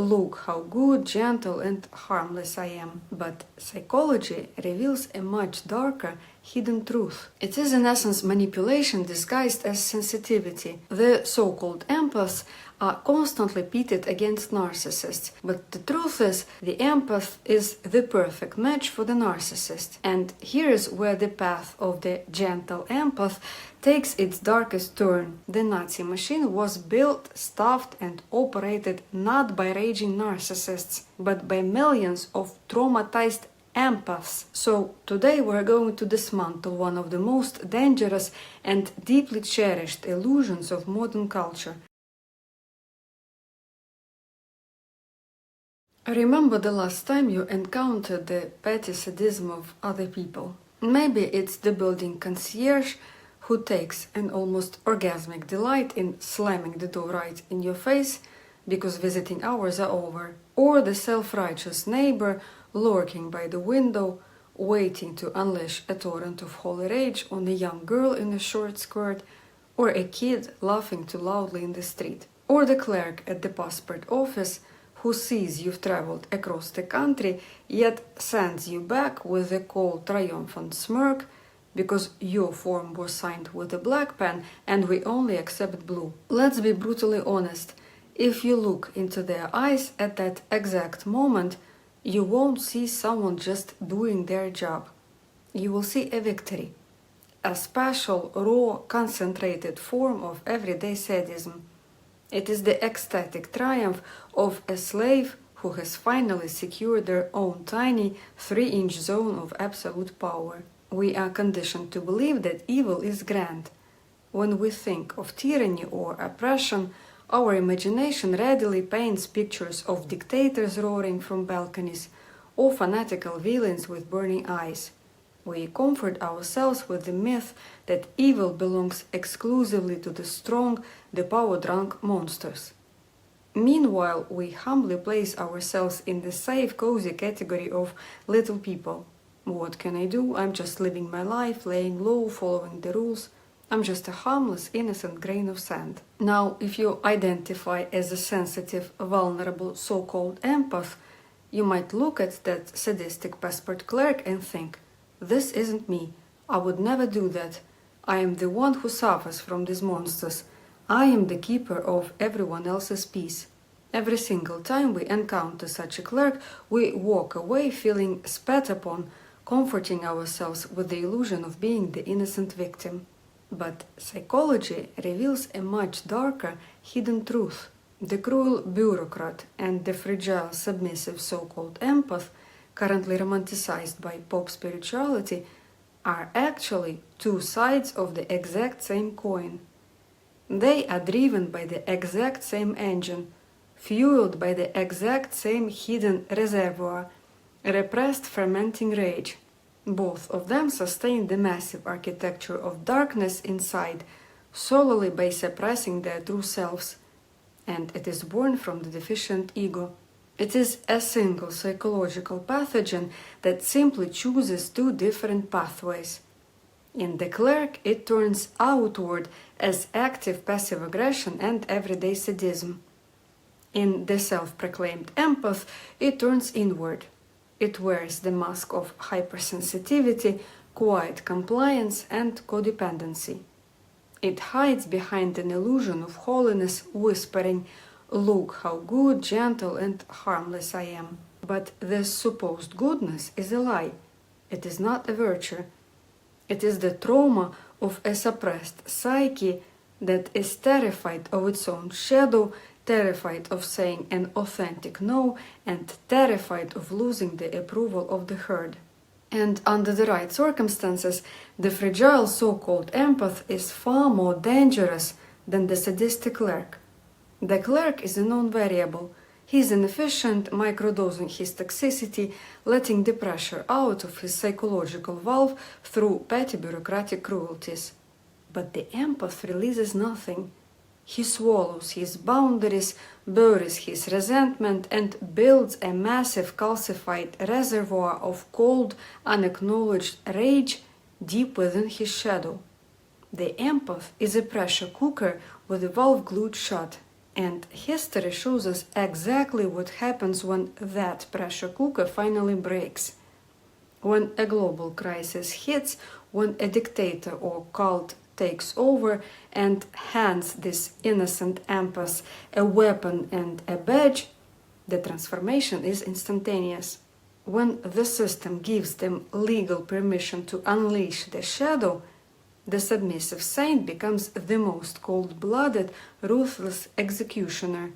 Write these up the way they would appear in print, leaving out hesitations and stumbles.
look how good, gentle, and harmless I am. But psychology reveals a much darker, hidden truth. It is in essence manipulation disguised as sensitivity. The so-called empaths are constantly pitted against narcissists, but the truth is the empath is the perfect match for the narcissist. And here is where the path of the gentle empath takes its darkest turn. The Nazi machine was built, staffed, and operated not by raging narcissists, but by millions of traumatized empaths. So today we're going to dismantle one of the most dangerous and deeply cherished illusions of modern culture. Remember the last time you encountered the petty sadism of other people. Maybe it's the building concierge who takes an almost orgasmic delight in slamming the door right in your face because visiting hours are over, or the self-righteous neighbor lurking by the window, waiting to unleash a torrent of holy rage on a young girl in a short skirt, or a kid laughing too loudly in the street, or the clerk at the passport office who sees you've traveled across the country yet sends you back with a cold triumphant smirk because your form was signed with a black pen and we only accept blue. Let's be brutally honest. If you look into their eyes at that exact moment, you won't see someone just doing their job. You will see a victory, a special, raw, concentrated form of everyday sadism. It is the ecstatic triumph of a slave who has finally secured their own tiny 3-inch zone of absolute power. We are conditioned to believe that evil is grand. When we think of tyranny or oppression, our imagination readily paints pictures of dictators roaring from balconies or fanatical villains with burning eyes. We comfort ourselves with the myth that evil belongs exclusively to the strong, the power-drunk monsters. Meanwhile, we humbly place ourselves in the safe, cozy category of little people. What can I do? I'm just living my life, laying low, following the rules. I'm just a harmless, innocent grain of sand. Now, if you identify as a sensitive, vulnerable, so-called empath, you might look at that sadistic passport clerk and think, this isn't me. I would never do that. I am the one who suffers from these monsters. I am the keeper of everyone else's peace. Every single time we encounter such a clerk, we walk away feeling spat upon, comforting ourselves with the illusion of being the innocent victim. But psychology reveals a much darker, hidden truth. The cruel bureaucrat and the fragile, submissive so-called empath, currently romanticized by pop spirituality, are actually two sides of the exact same coin. They are driven by the exact same engine, fueled by the exact same hidden reservoir, repressed fermenting rage. Both of them sustain the massive architecture of darkness inside solely by suppressing their true selves. And it is born from the deficient ego. It is a single psychological pathogen that simply chooses two different pathways. In the clerk, it turns outward as active passive aggression and everyday sadism. In the self-proclaimed empath, it turns inward. It wears the mask of hypersensitivity, quiet compliance, and codependency. It hides behind an illusion of holiness, whispering, "Look how good, gentle, and harmless I am." But this supposed goodness is a lie. It is not a virtue. It is the trauma of a suppressed psyche that is terrified of its own shadow, terrified of saying an authentic no, and terrified of losing the approval of the herd. And under the right circumstances, the fragile so-called empath is far more dangerous than the sadistic clerk. The clerk is a known variable. He is inefficient, microdosing his toxicity, letting the pressure out of his psychological valve through petty bureaucratic cruelties. But the empath releases nothing. He swallows his boundaries, buries his resentment, and builds a massive calcified reservoir of cold, unacknowledged rage deep within his shadow. The empath is a pressure cooker with the valve glued shut. And history shows us exactly what happens when that pressure cooker finally breaks. When a global crisis hits, when a dictator or cult takes over and hands these innocent empaths a weapon and a badge, the transformation is instantaneous. When the system gives them legal permission to unleash the shadow, the submissive saint becomes the most cold-blooded, ruthless executioner.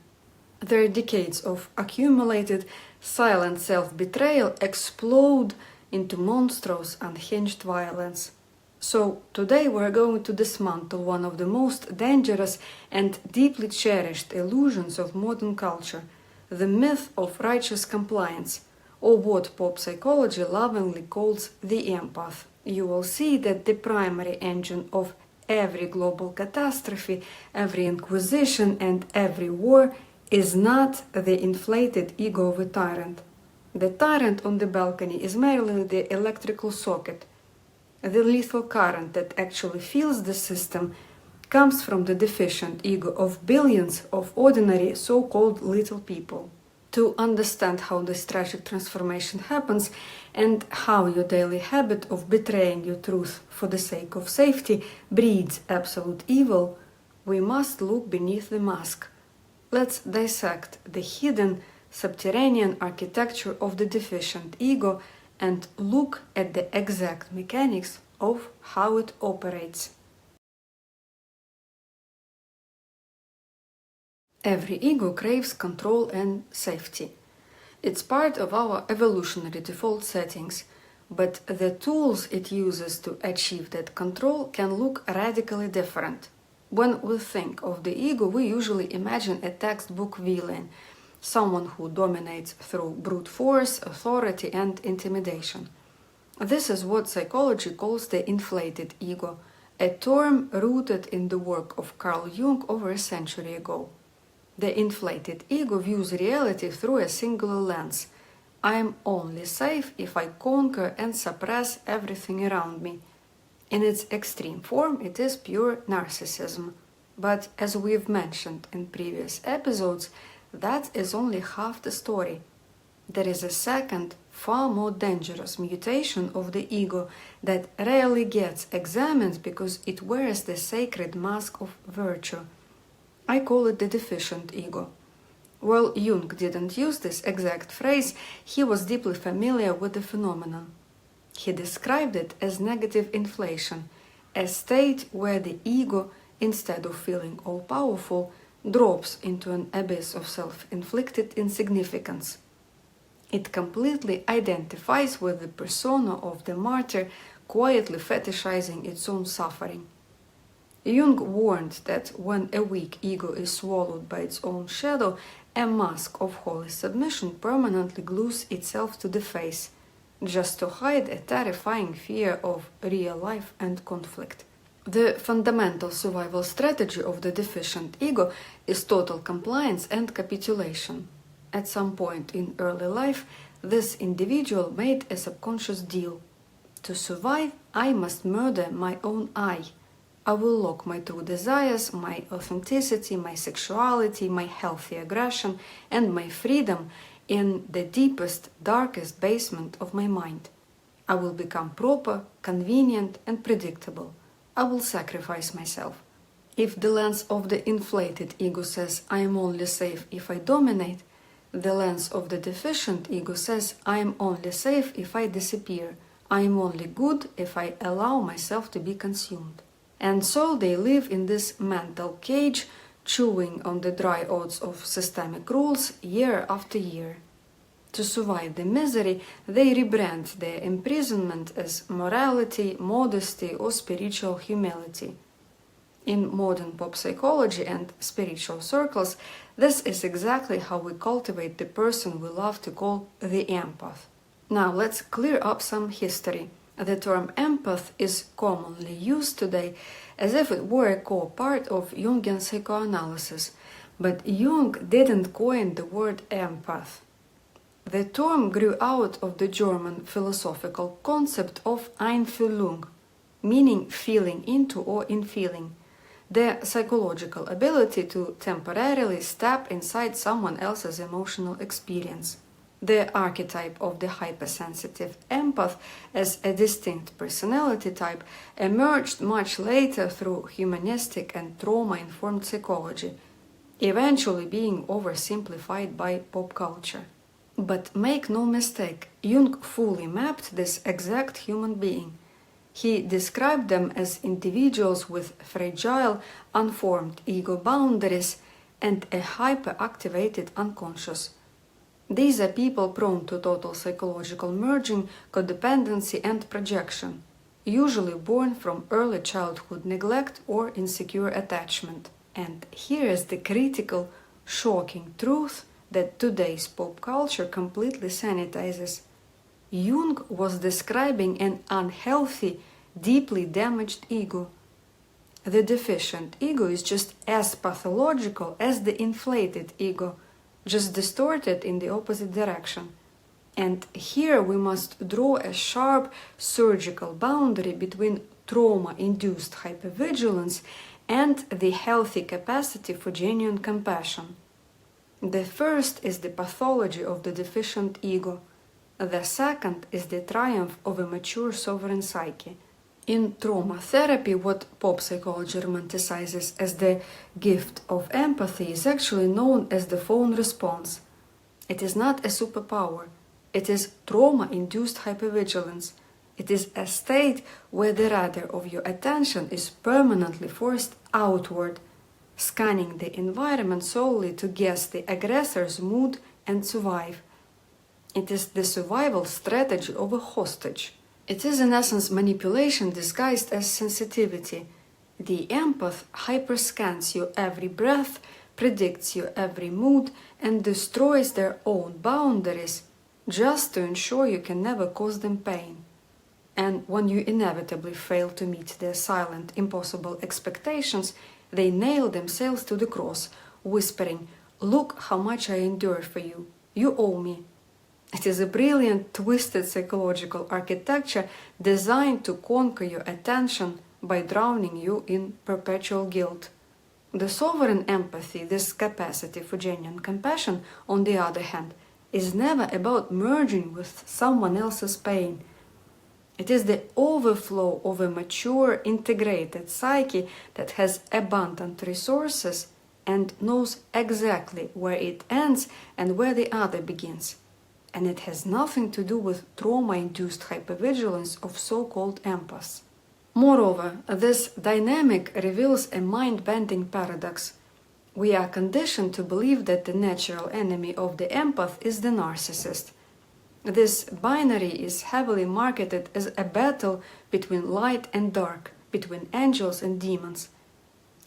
Their decades of accumulated, silent self-betrayal explode into monstrous, unhinged violence. So today we're going to dismantle one of the most dangerous and deeply cherished illusions of modern culture, the myth of righteous compliance, or what pop psychology lovingly calls the empath. You will see that the primary engine of every global catastrophe, every inquisition, and every war is not the inflated ego of a tyrant. The tyrant on the balcony is merely the electrical socket. The lethal current that actually fuels the system comes from the deficient ego of billions of ordinary so-called little people. To understand how this tragic transformation happens and how your daily habit of betraying your truth for the sake of safety breeds absolute evil, we must look beneath the mask. Let's dissect the hidden subterranean architecture of the deficient ego and look at the exact mechanics of how it operates. Every ego craves control and safety. It's part of our evolutionary default settings, but the tools it uses to achieve that control can look radically different. When we think of the ego, we usually imagine a textbook villain, someone who dominates through brute force, authority, and intimidation. This is what psychology calls the inflated ego, a term rooted in the work of Carl Jung over a century ago. The inflated ego views reality through a singular lens. I am only safe if I conquer and suppress everything around me. In its extreme form, it is pure narcissism. But as we've mentioned in previous episodes, that is only half the story. There is a second, far more dangerous mutation of the ego that rarely gets examined because it wears the sacred mask of virtue. I call it the deficient ego. While Jung didn't use this exact phrase, he was deeply familiar with the phenomenon. He described it as negative inflation, a state where the ego, instead of feeling all-powerful, drops into an abyss of self-inflicted insignificance. It completely identifies with the persona of the martyr, quietly fetishizing its own suffering. Jung warned that when a weak ego is swallowed by its own shadow, a mask of holy submission permanently glues itself to the face, just to hide a terrifying fear of real life and conflict. The fundamental survival strategy of the deficient ego is total compliance and capitulation. At some point in early life, this individual made a subconscious deal. To survive, I must murder my own I. I will lock my true desires, my authenticity, my sexuality, my healthy aggression, and my freedom in the deepest, darkest basement of my mind. I will become proper, convenient, and predictable. I will sacrifice myself. If the lens of the inflated ego says I am only safe if I dominate, the lens of the deficient ego says I am only safe if I disappear. I am only good if I allow myself to be consumed. And so they live in this mental cage, chewing on the dry oats of systemic rules year after year. To survive the misery, they rebrand their imprisonment as morality, modesty, or spiritual humility. In modern pop psychology and spiritual circles, this is exactly how we cultivate the person we love to call the empath. Now let's clear up some history. The term empath is commonly used today as if it were a core part of Jungian psychoanalysis, but Jung didn't coin the word empath. The term grew out of the German philosophical concept of Einfühlung, meaning feeling into or in feeling. the psychological ability to temporarily step inside someone else's emotional experience. The archetype of the hypersensitive empath as a distinct personality type emerged much later through humanistic and trauma-informed psychology, eventually being oversimplified by pop culture. But make no mistake, Jung fully mapped this exact human being. He described them as individuals with fragile, unformed ego boundaries and a hyperactivated unconscious. These are people prone to total psychological merging, codependency, and projection, usually born from early childhood neglect or insecure attachment. And here is the critical, shocking truth that today's pop culture completely sanitizes. Jung was describing an unhealthy, deeply damaged ego. The deficient ego is just as pathological as the inflated ego, just distorted in the opposite direction. And here we must draw a sharp surgical boundary between trauma-induced hypervigilance and the healthy capacity for genuine compassion. The first is the pathology of the deficient ego. The second is the triumph of a mature sovereign psyche. In trauma therapy, what pop psychology romanticizes as the gift of empathy is actually known as the phone response. It is not a superpower. It is trauma-induced hypervigilance. It is a state where the rudder of your attention is permanently forced outward, scanning the environment solely to guess the aggressor's mood and survive. It is the survival strategy of a hostage. It is in essence manipulation disguised as sensitivity. The empath hyperscans your every breath, predicts your every mood, and destroys their own boundaries just to ensure you can never cause them pain. And when you inevitably fail to meet their silent, impossible expectations, they nail themselves to the cross, whispering, "Look how much I endure for you. You owe me." It is a brilliant, twisted psychological architecture designed to conquer your attention by drowning you in perpetual guilt. The sovereign empathy, this capacity for genuine compassion, on the other hand, is never about merging with someone else's pain. It is the overflow of a mature, integrated psyche that has abundant resources and knows exactly where it ends and where the other begins. And it has nothing to do with trauma-induced hypervigilance of so-called empaths. Moreover, this dynamic reveals a mind-bending paradox. We are conditioned to believe that the natural enemy of the empath is the narcissist. This binary is heavily marketed as a battle between light and dark, between angels and demons.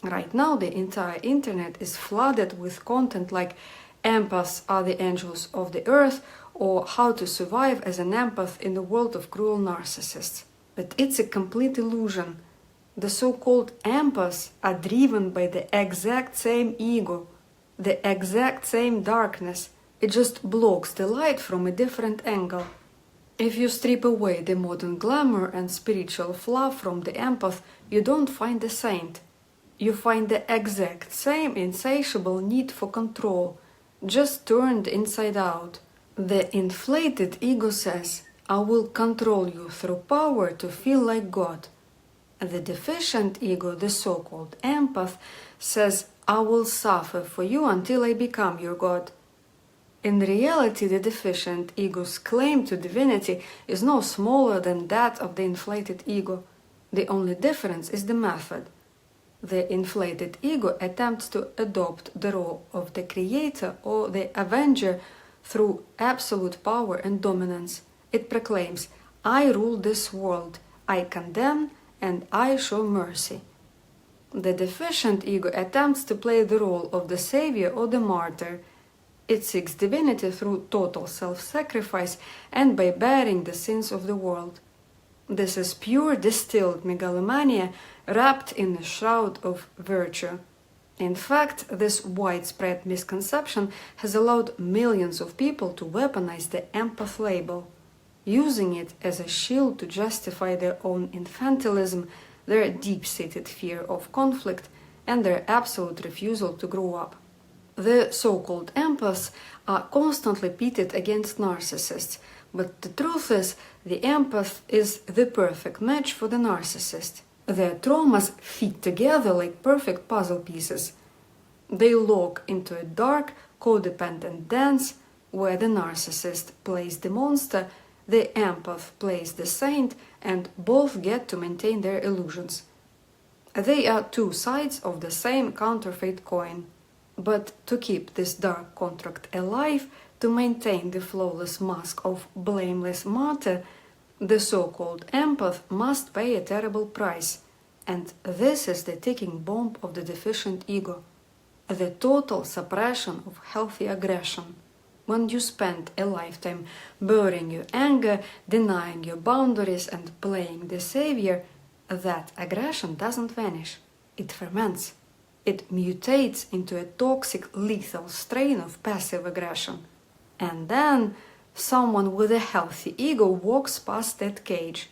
Right now, the entire internet is flooded with content like empaths are the angels of the earth, or how to survive as an empath in the world of cruel narcissists. But it's a complete illusion. The so-called empaths are driven by the exact same ego, the exact same darkness. It just blocks the light from a different angle. If you strip away the modern glamour and spiritual fluff from the empath, you don't find a saint. You find the exact same insatiable need for control, just turned inside out. The inflated ego says, "I will control you through power to feel like God." The deficient ego, the so-called empath, says, "I will suffer for you until I become your God." In reality, the deficient ego's claim to divinity is no smaller than that of the inflated ego. The only difference is the method. The inflated ego attempts to adopt the role of the creator or the avenger through absolute power and dominance. It proclaims, "I rule this world, I condemn, and I show mercy." The deficient ego attempts to play the role of the savior or the martyr. It seeks divinity through total self-sacrifice and by bearing the sins of the world. This is pure distilled megalomania wrapped in a shroud of virtue. In fact, this widespread misconception has allowed millions of people to weaponize the empath label, using it as a shield to justify their own infantilism, their deep-seated fear of conflict, and their absolute refusal to grow up. The so-called empaths are constantly pitted against narcissists, but the truth is, the empath is the perfect match for the narcissist. Their traumas fit together like perfect puzzle pieces. They lock into a dark, codependent dance where the narcissist plays the monster, the empath plays the saint, and both get to maintain their illusions. They are two sides of the same counterfeit coin. But to keep this dark contract alive, to maintain the flawless mask of blameless martyr, the so-called empath must pay a terrible price. And this is the ticking bomb of the deficient ego. The total suppression of healthy aggression. When you spend a lifetime burying your anger, denying your boundaries, and playing the savior, that aggression doesn't vanish. It ferments. It mutates into a toxic, lethal strain of passive aggression. And then someone with a healthy ego walks past that cage.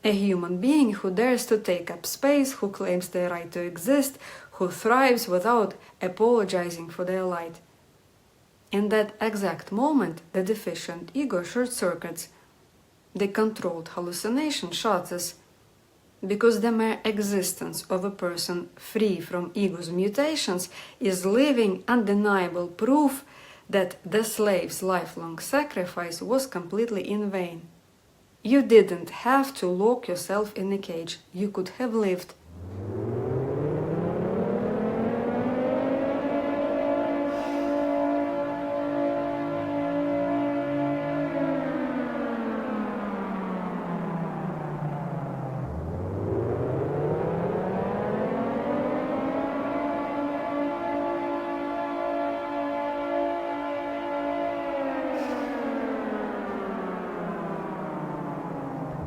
A human being who dares to take up space, who claims their right to exist, who thrives without apologizing for their light. In that exact moment, the deficient ego short-circuits. The controlled hallucination shatters. Because the mere existence of a person free from ego's mutations is living, undeniable proof that the slave's lifelong sacrifice was completely in vain. You didn't have to lock yourself in a cage. You could have lived.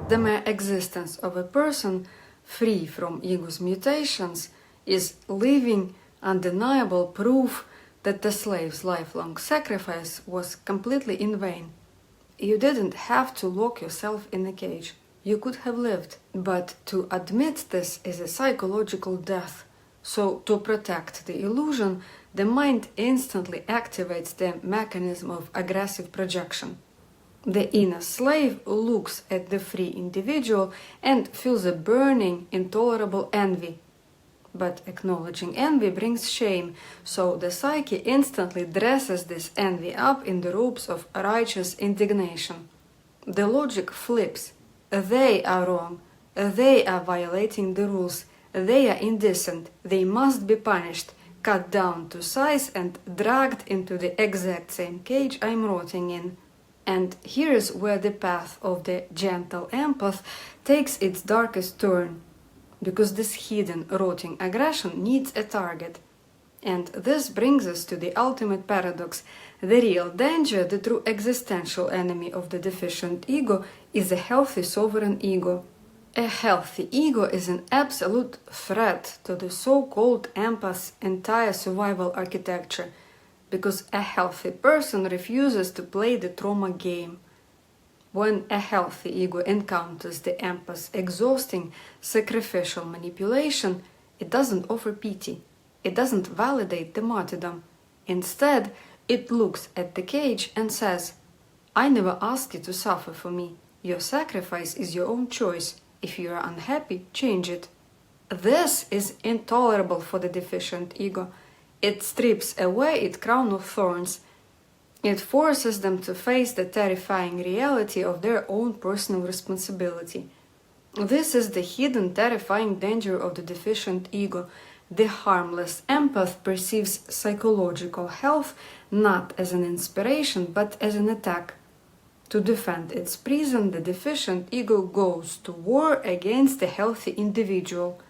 The mere existence of a person free from ego's mutations is living, undeniable proof that the slave's lifelong sacrifice was completely in vain. You didn't have to lock yourself in a cage. You could have lived. But to admit this is a psychological death. So to protect the illusion, the mind instantly activates the mechanism of aggressive projection. The inner slave looks at the free individual and feels a burning, intolerable envy. But acknowledging envy brings shame, so the psyche instantly dresses this envy up in the robes of righteous indignation. The logic flips. They are wrong. They are violating the rules. They are indecent. They must be punished, cut down to size, and dragged into the exact same cage I'm rotting in. And here's where the path of the gentle empath takes its darkest turn, because this hidden, rotting aggression needs a target. And this brings us to the ultimate paradox. The real danger, the true existential enemy of the deficient ego, is a healthy sovereign ego. A healthy ego is an absolute threat to the so-called empath's entire survival architecture, because a healthy person refuses to play the trauma game. When a healthy ego encounters the empath's exhausting, sacrificial manipulation, it doesn't offer pity. It doesn't validate the martyrdom. Instead, it looks at the cage and says, I never asked you to suffer for me. Your sacrifice is your own choice. If you are unhappy, change it. This is intolerable for the deficient ego. It strips away its crown of thorns. It forces them to face the terrifying reality of their own personal responsibility. This is the hidden, terrifying danger of the deficient ego. The harmless empath perceives psychological health not as an inspiration, but as an attack. To defend its prison, the deficient ego goes to war against the healthy individual.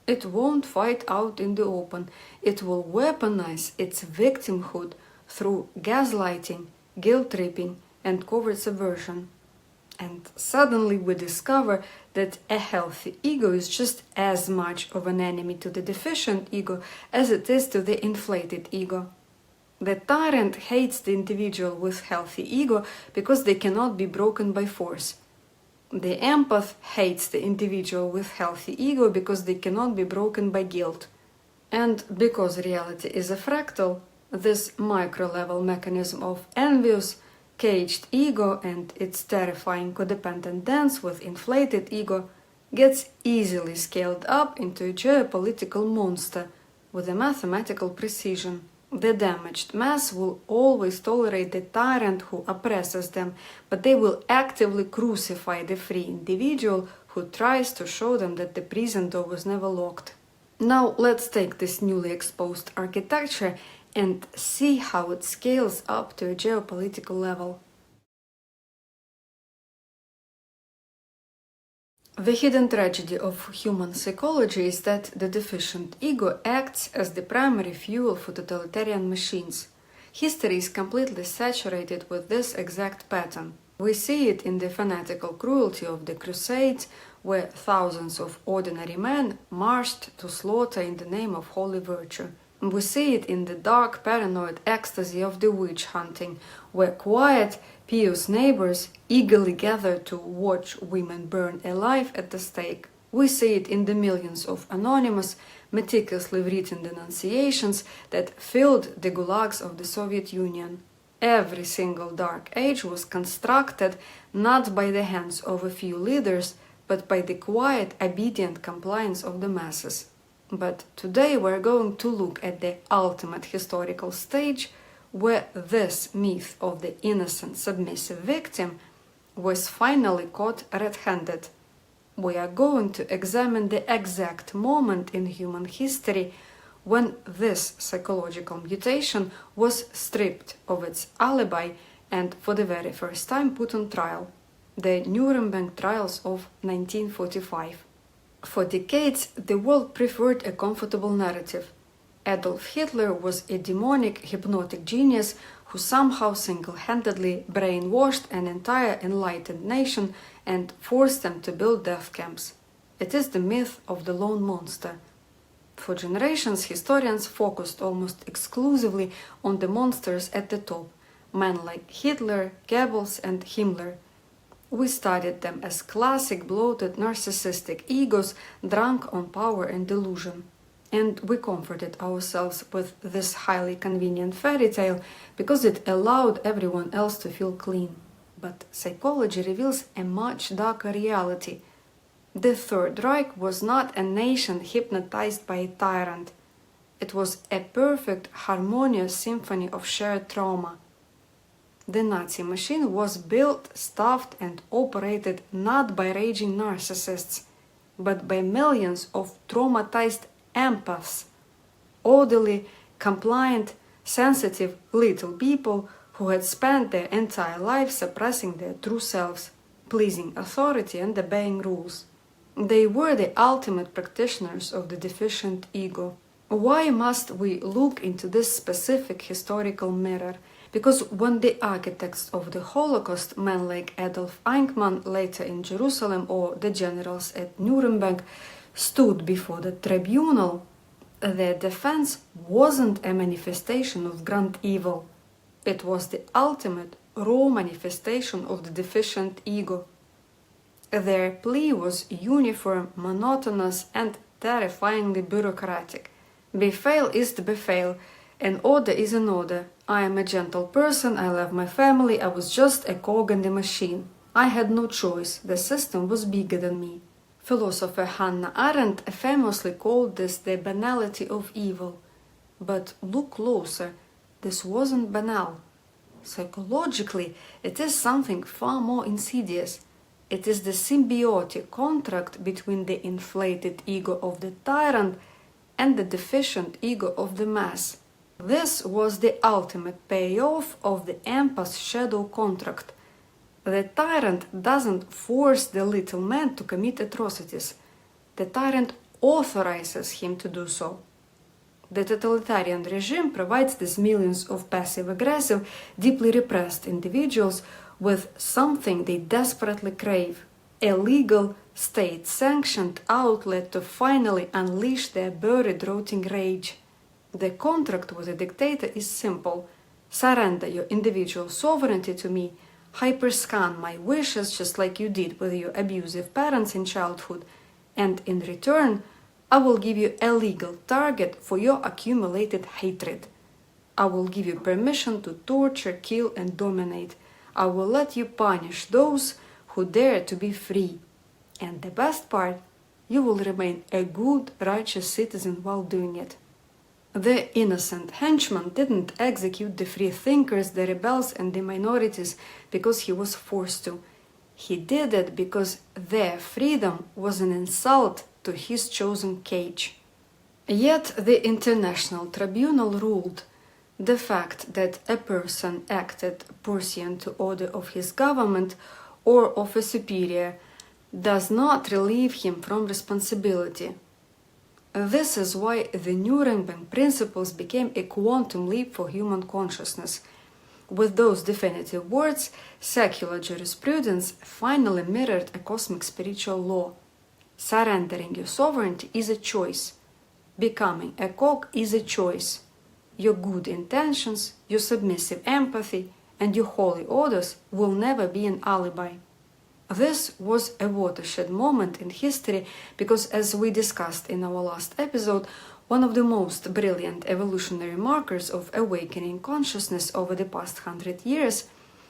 It won't fight out in the open. It will weaponize its victimhood through gaslighting, guilt-tripping, and covert subversion. And suddenly we discover that a healthy ego is just as much of an enemy to the deficient ego as it is to the inflated ego. The tyrant hates the individual with healthy ego because they cannot be broken by force. The empath hates the individual with healthy ego because they cannot be broken by guilt. And because reality is a fractal, this micro-level mechanism of envious, caged ego and its terrifying codependent dance with inflated ego gets easily scaled up into a geopolitical monster with a mathematical precision. The damaged mass will always tolerate the tyrant who oppresses them, but they will actively crucify the free individual who tries to show them that the prison door was never locked. Now let's take this newly exposed architecture and see how it scales up to a geopolitical level. The hidden tragedy of human psychology is that the deficient ego acts as the primary fuel for totalitarian machines. History is completely saturated with this exact pattern. We see it in the fanatical cruelty of the Crusades, where thousands of ordinary men marched to slaughter in the name of holy virtue. We see it in the dark, paranoid ecstasy of the witch hunting, where quiet, pious neighbors eagerly gather to watch women burn alive at the stake. We see it in the millions of anonymous, meticulously written denunciations that filled the gulags of the Soviet Union. Every single dark age was constructed not by the hands of a few leaders, but by the quiet, obedient compliance of the masses. But today we're going to look at the ultimate historical stage where this myth of the innocent submissive victim was finally caught red-handed. We are going to examine the exact moment in human history when this psychological mutation was stripped of its alibi and for the very first time put on trial, the Nuremberg trials of 1945. For decades, the world preferred a comfortable narrative. Adolf Hitler was a demonic, hypnotic genius who somehow single-handedly brainwashed an entire enlightened nation and forced them to build death camps. It is the myth of the lone monster. For generations, historians focused almost exclusively on the monsters at the top, men like Hitler, Goebbels, and Himmler. We studied them as classic bloated narcissistic egos drunk on power and delusion. And we comforted ourselves with this highly convenient fairy tale because it allowed everyone else to feel clean. But psychology reveals a much darker reality. The Third Reich was not a nation hypnotized by a tyrant. It was a perfect, harmonious symphony of shared trauma. The Nazi machine was built, staffed, and operated not by raging narcissists, but by millions of traumatized empaths, orderly, compliant, sensitive little people who had spent their entire lives suppressing their true selves, pleasing authority and obeying rules. They were the ultimate practitioners of the deficient ego. Why must we look into this specific historical mirror? Because when the architects of the Holocaust, men like Adolf Eichmann later in Jerusalem or the generals at Nuremberg, stood before the tribunal, their defense wasn't a manifestation of grand evil. It was the ultimate, raw manifestation of the deficient ego. Their plea was uniform, monotonous, and terrifyingly bureaucratic. Befehl ist Befehl. An order is an order. I am a gentle person, I love my family, I was just a cog in the machine. I had no choice, the system was bigger than me. Philosopher Hannah Arendt famously called this the banality of evil. But look closer, this wasn't banal. Psychologically, it is something far more insidious. It is the symbiotic contract between the inflated ego of the tyrant and the deficient ego of the mass. This was the ultimate payoff of the empath's shadow contract. The tyrant doesn't force the little man to commit atrocities. The tyrant authorizes him to do so. The totalitarian regime provides these millions of passive-aggressive, deeply repressed individuals with something they desperately crave, a legal, state-sanctioned outlet to finally unleash their buried, rotting rage. The contract with a dictator is simple. Surrender your individual sovereignty to me, hyperscan my wishes just like you did with your abusive parents in childhood, and in return, I will give you a legal target for your accumulated hatred. I will give you permission to torture, kill, and dominate. I will let you punish those who dare to be free. And the best part, you will remain a good, righteous citizen while doing it. The innocent henchman didn't execute the free thinkers, the rebels, and the minorities because he was forced to. He did it because their freedom was an insult to his chosen cage. Yet the International Tribunal ruled the fact that a person acted pursuant to order of his government or of a superior does not relieve him from responsibility. This is why the Nuremberg principles became a quantum leap for human consciousness. With those definitive words, secular jurisprudence finally mirrored a cosmic spiritual law. Surrendering your sovereignty is a choice. Becoming a cog is a choice. Your good intentions, your submissive empathy, and your holy orders will never be an alibi. This was a watershed moment in history because, as we discussed in our last episode, one of the most brilliant evolutionary markers of awakening consciousness over the past 100 years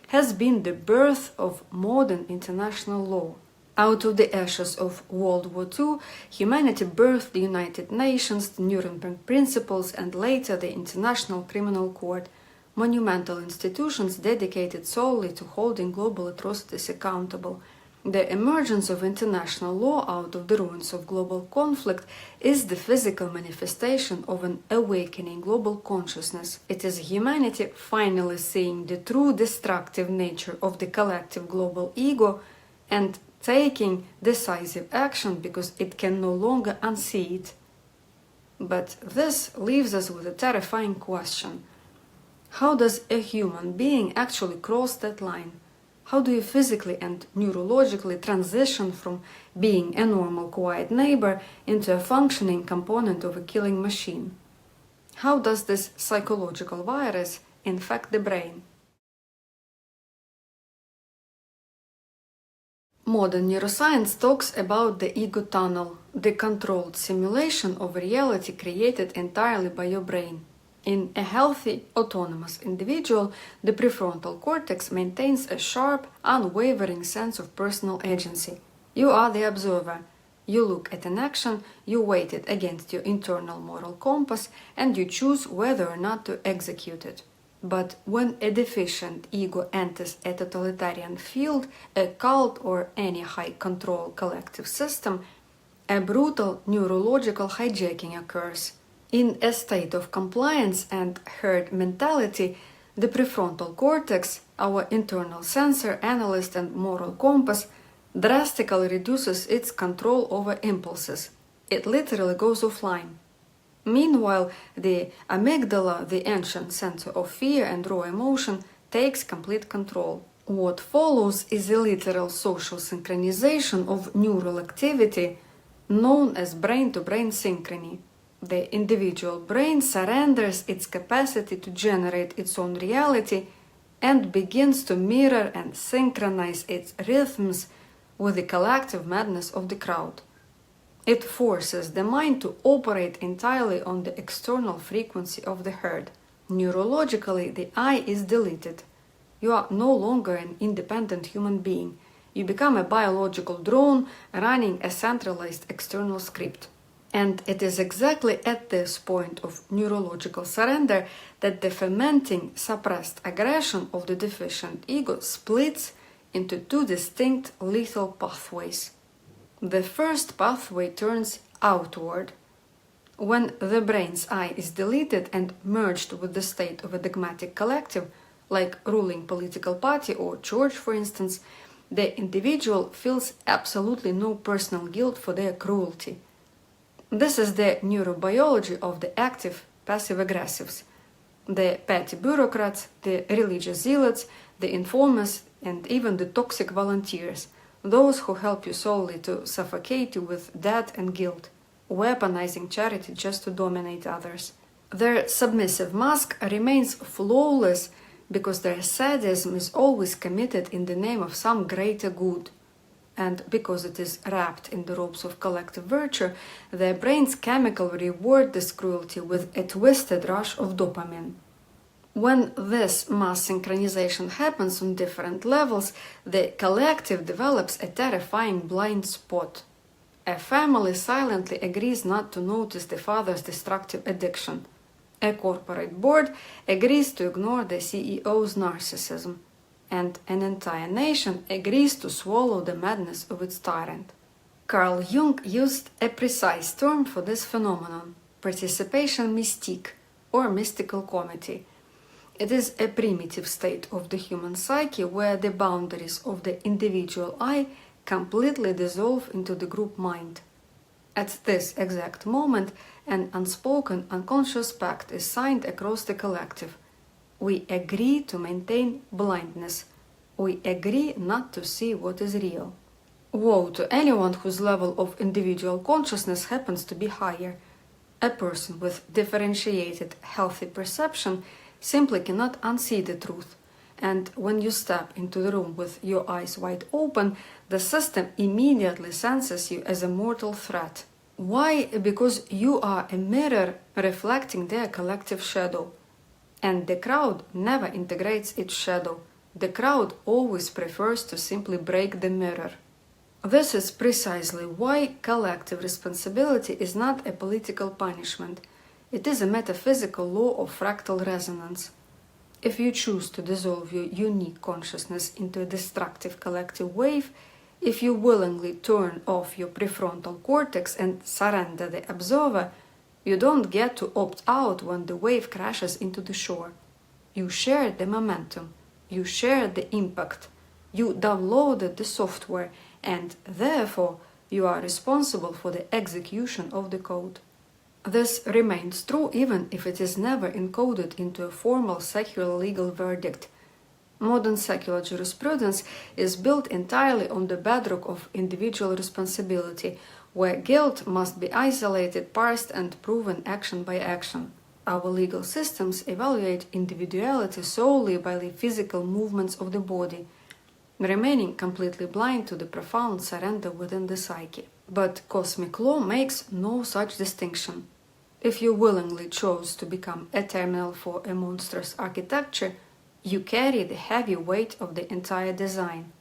has been the birth of modern international law. Out of the ashes of World War II, humanity birthed the United Nations, the Nuremberg Principles, and later the International Criminal Court, monumental institutions dedicated solely to holding global atrocities accountable. The emergence of international law out of the ruins of global conflict is the physical manifestation of an awakening global consciousness. It is humanity finally seeing the true destructive nature of the collective global ego and taking decisive action because it can no longer unsee it. But this leaves us with a terrifying question. How does a human being actually cross that line? How do you physically and neurologically transition from being a normal, quiet neighbor into a functioning component of a killing machine? How does this psychological virus infect the brain? Modern neuroscience talks about the ego tunnel, the controlled simulation of reality created entirely by your brain. In a healthy, autonomous individual, the prefrontal cortex maintains a sharp, unwavering sense of personal agency. You are the observer. You look at an action, you weigh it against your internal moral compass, and you choose whether or not to execute it. But when a deficient ego enters a totalitarian field, a cult, or any high-control collective system, a brutal neurological hijacking occurs. In a state of compliance and herd mentality, the prefrontal cortex, our internal sensor, analyst, and moral compass, drastically reduces its control over impulses. It literally goes offline. Meanwhile, the amygdala, the ancient center of fear and raw emotion, takes complete control. What follows is a literal social synchronization of neural activity known as brain-to-brain synchrony. The individual brain surrenders its capacity to generate its own reality and begins to mirror and synchronize its rhythms with the collective madness of the crowd. It forces the mind to operate entirely on the external frequency of the herd. Neurologically, the I is deleted. You are no longer an independent human being. You become a biological drone running a centralized external script. And it is exactly at this point of neurological surrender that the fermenting, suppressed aggression of the deficient ego splits into two distinct lethal pathways. The first pathway turns outward. When the brain's I is deleted and merged with the state of a dogmatic collective, like ruling political party or church for instance, the individual feels absolutely no personal guilt for their cruelty. This is the neurobiology of the active passive-aggressives, the petty bureaucrats, the religious zealots, the informers, and even the toxic volunteers, those who help you solely to suffocate you with debt and guilt, weaponizing charity just to dominate others. Their submissive mask remains flawless because their sadism is always committed in the name of some greater good. and because it is wrapped in the ropes of collective virtue, their brains chemically reward this cruelty with a twisted rush of dopamine. When this mass synchronization happens on different levels, the collective develops a terrifying blind spot. A family silently agrees not to notice the father's destructive addiction. A corporate board agrees to ignore the CEO's narcissism. And an entire nation agrees to swallow the madness of its tyrant. Carl Jung used a precise term for this phenomenon: participation mystique, or mystical committee. It is a primitive state of the human psyche where the boundaries of the individual I completely dissolve into the group mind. At this exact moment, an unspoken unconscious pact is signed across the collective. We agree to maintain blindness. We agree not to see what is real. Woe to anyone whose level of individual consciousness happens to be higher. A person with differentiated, healthy perception simply cannot unsee the truth, and when you step into the room with your eyes wide open, the system immediately senses you as a mortal threat. Why? Because you are a mirror reflecting their collective shadow. And the crowd never integrates its shadow. The crowd always prefers to simply break the mirror. This is precisely why collective responsibility is not a political punishment. It is a metaphysical law of fractal resonance. If you choose to dissolve your unique consciousness into a destructive collective wave, if you willingly turn off your prefrontal cortex and surrender the observer, you don't get to opt out when the wave crashes into the shore. You shared the momentum, you shared the impact, you downloaded the software, and therefore you are responsible for the execution of the code. This remains true even if it is never encoded into a formal secular legal verdict. Modern secular jurisprudence is built entirely on the bedrock of individual responsibility, where guilt must be isolated, parsed, and proven action by action. Our legal systems evaluate individuality solely by the physical movements of the body, remaining completely blind to the profound surrender within the psyche. But cosmic law makes no such distinction. If you willingly chose to become a terminal for a monstrous architecture, you carry the heavy weight of the entire design.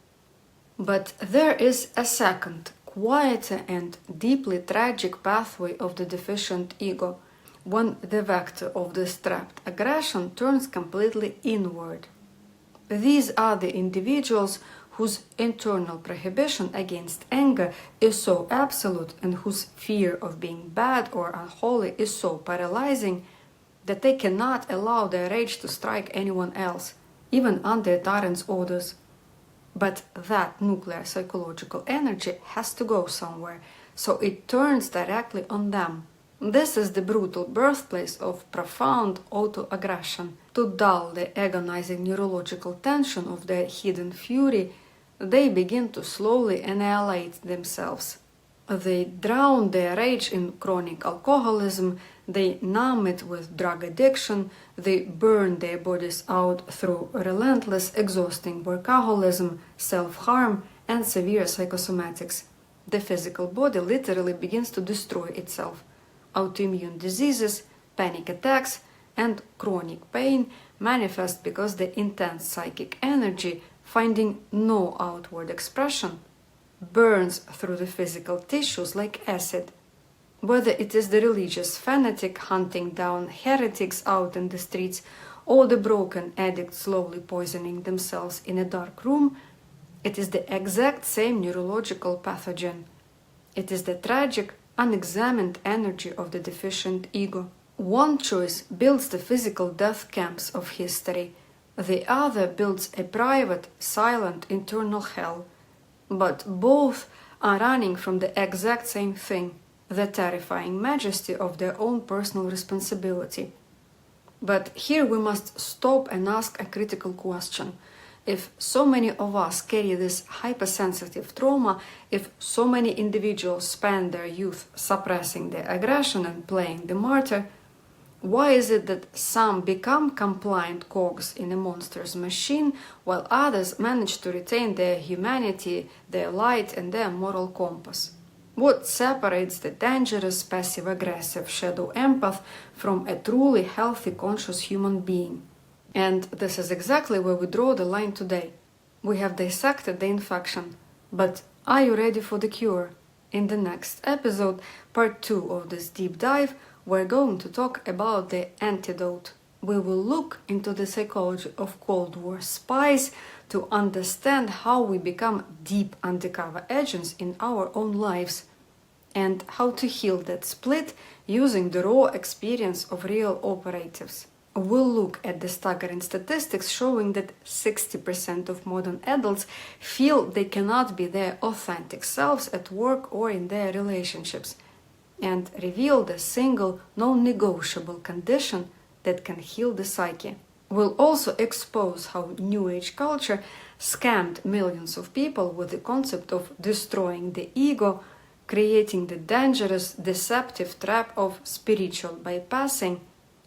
But there is a second, quieter and deeply tragic pathway of the deficient ego, when the vector of this trapped aggression turns completely inward. These are the individuals whose internal prohibition against anger is so absolute and whose fear of being bad or unholy is so paralyzing that they cannot allow their rage to strike anyone else, even under a tyrant's orders. But that nuclear psychological energy has to go somewhere, so it turns directly on them. This is the brutal birthplace of profound auto-aggression. To dull the agonizing neurological tension of their hidden fury, they begin to slowly annihilate themselves. They drown their rage in chronic alcoholism, they numb it with drug addiction, they burn their bodies out through relentless, exhausting workaholism, self-harm, and severe psychosomatics. The physical body literally begins to destroy itself. Autoimmune diseases, panic attacks, and chronic pain manifest because the intense psychic energy, finding no outward expression, burns through the physical tissues like acid. Whether it is the religious fanatic hunting down heretics out in the streets, or the broken addict slowly poisoning themselves in a dark room, it is the exact same neurological pathogen. It is the tragic, unexamined energy of the deficient ego. One choice builds the physical death camps of history. The other builds a private, silent internal hell. But both are running from the exact same thing, the terrifying majesty of their own personal responsibility. But here we must stop and ask a critical question. If so many of us carry this hypersensitive trauma, if so many individuals spend their youth suppressing their aggression and playing the martyr, Why is it that some become compliant cogs in a monster's machine, while others manage to retain their humanity, their light, and their moral compass? What separates the dangerous, passive-aggressive shadow empath from a truly healthy, conscious human being? And this is exactly where we draw the line today. We have dissected the infection, but are you ready for the cure? In the next episode, part 2 of this deep dive, we're going to talk about the antidote. We will look into the psychology of Cold War spies to understand how we become deep undercover agents in our own lives, and how to heal that split using the raw experience of real operatives. We'll look at the staggering statistics showing that 60% of modern adults feel they cannot be their authentic selves at work or in their relationships, and reveal the single, non-negotiable condition that can heal the psyche. We'll also expose how New Age culture scammed millions of people with the concept of destroying the ego, creating the dangerous, deceptive trap of spiritual bypassing,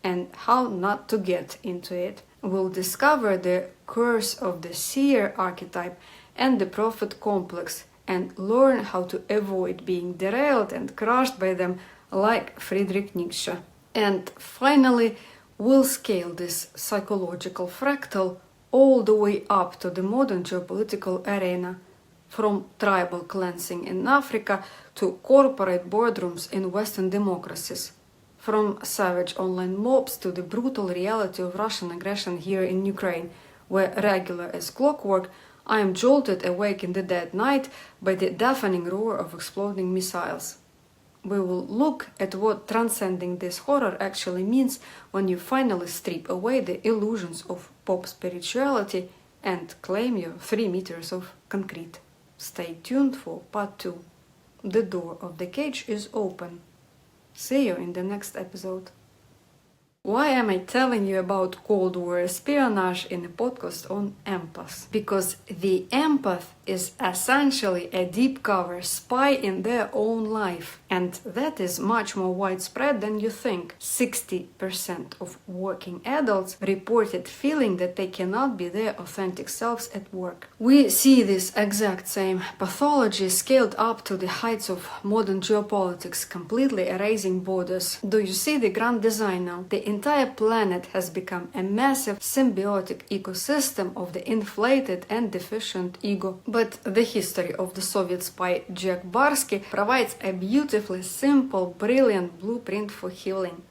and how not to get into it. We'll discover the curse of the seer archetype and the prophet complex, and learn how to avoid being derailed and crushed by them like Friedrich Nietzsche. And finally, we'll scale this psychological fractal all the way up to the modern geopolitical arena, from tribal cleansing in Africa to corporate boardrooms in Western democracies, from savage online mobs to the brutal reality of Russian aggression here in Ukraine, where regular as clockwork, I am jolted awake in the dead night by the deafening roar of exploding missiles. We will look at what transcending this horror actually means when you finally strip away the illusions of pop spirituality and claim your 3 meters of concrete. Stay tuned for part 2. The door of the cage is open. See you in the next episode. Why am I telling you about Cold War espionage in a podcast on empaths? Because the empath is essentially a deep cover spy in their own life, and that is much more widespread than you think. 60% of working adults reported feeling that they cannot be their authentic selves at work. We see this exact same pathology scaled up to the heights of modern geopolitics, completely erasing borders. Do you see the grand design now? The entire planet has become a massive symbiotic ecosystem of the inflated and deficient ego. But the history of the Soviet spy Jack Barsky provides a beautifully simple, brilliant blueprint for healing.